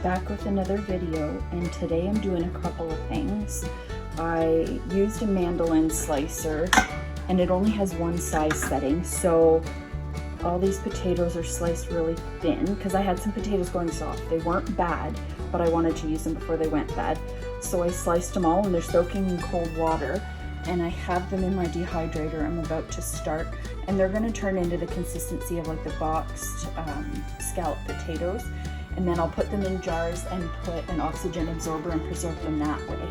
back with another video, and today I'm doing a couple of things. I used a mandolin slicer and it only has one size setting, so all these potatoes are sliced really thin because I had some potatoes going soft. They weren't bad, but I wanted to use them before they went bad. So I sliced them all and they're soaking in cold water, and I have them in my dehydrator. I'm about to start, and they're going to turn into the consistency of like the boxed scalloped potatoes, and then I'll put them in jars and put an oxygen absorber and preserve them that way.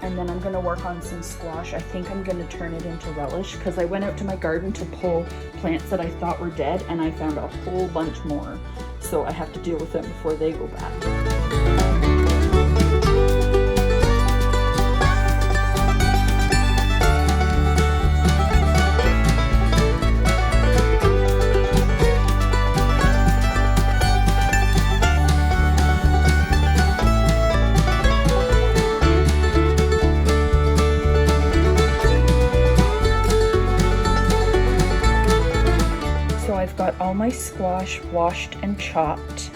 And then I'm going to work on some squash. I think I'm going to turn it into relish because I went out to my garden to pull plants that I thought were dead, and I found a whole bunch more, so I have to deal with them before they go bad. I've got all my squash washed and chopped,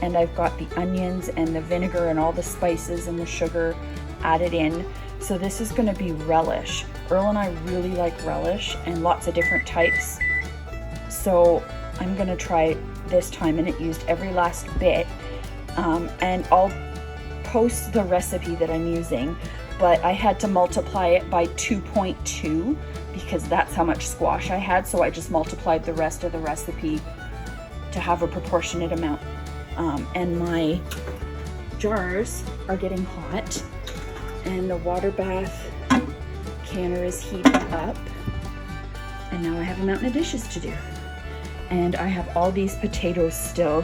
and I've got the onions and the vinegar and all the spices and the sugar added in. So this is going to be relish. Earl and I really like relish and lots of different types. So I'm going to try this time, and it used every last bit. And I'll post the recipe that I'm using, but I had to multiply it by 2.2 because that's how much squash I had, so I just multiplied the rest of the recipe to have a proportionate amount. And my jars are getting hot, and the water bath canner is heating up, and now I have a mountain of dishes to do. And I have all these potatoes still.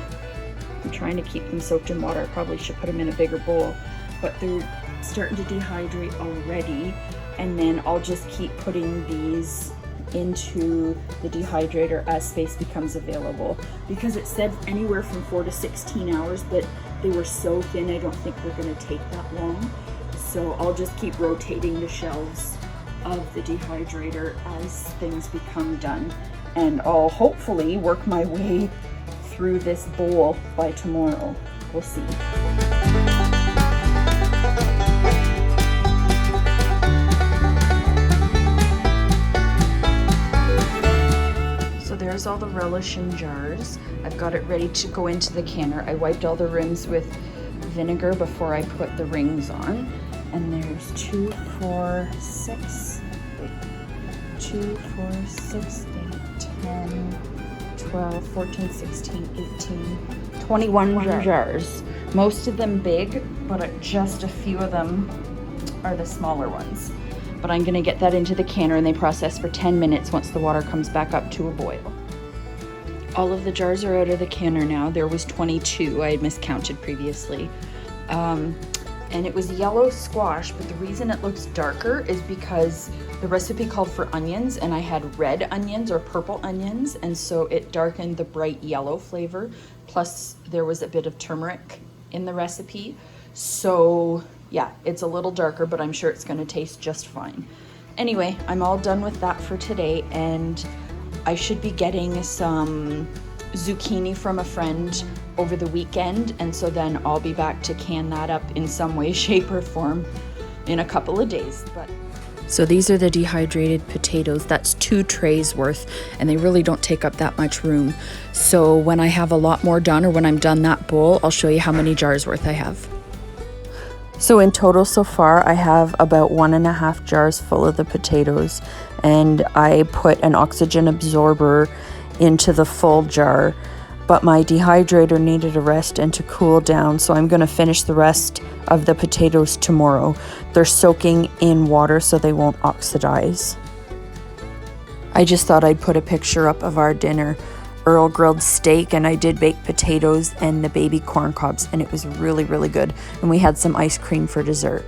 I'm trying to keep them soaked in water. I probably should put them in a bigger bowl, but they're starting to dehydrate already. And then I'll just keep putting these into the dehydrator as space becomes available, because it said anywhere from 4 to 16 hours, but they were so thin I don't think they're going to take that long. So I'll just keep rotating the shelves of the dehydrator as things become done, and I'll hopefully work my way through this bowl by tomorrow. We'll see. There's all the relish in jars. I've got it ready to go into the canner. I wiped all the rims with vinegar before I put the rings on. And there's 2, 4, 6, 8, 10, 12, 14, 16, 18, 21 jars. Most of them big, but just a few of them are the smaller ones. But I'm gonna get that into the canner, and they process for 10 minutes once the water comes back up to a boil. All of the jars are out of the canner now. There was 22, I had miscounted previously. And it was yellow squash, but the reason it looks darker is because the recipe called for onions, and I had red onions or purple onions, and so it darkened the bright yellow flavor. Plus there was a bit of turmeric in the recipe. So yeah, it's a little darker, but I'm sure it's gonna taste just fine. Anyway, I'm all done with that for today, and I should be getting some zucchini from a friend over the weekend, and so then I'll be back to can that up in some way, shape, or form in a couple of days. So these are the dehydrated potatoes. That's 2 trays worth, and they really don't take up that much room. So when I have a lot more done, or when I'm done that bowl, I'll show you how many jars worth I have. So in total so far, I have about 1.5 jars full of the potatoes, and I put an oxygen absorber into the full jar, but my dehydrator needed a rest and to cool down, so I'm going to finish the rest of the potatoes tomorrow. They're soaking in water so they won't oxidize. I just thought I'd put a picture up of our dinner. Earl grilled steak, and I did baked potatoes and the baby corn cobs, and it was really, really good. And we had some ice cream for dessert.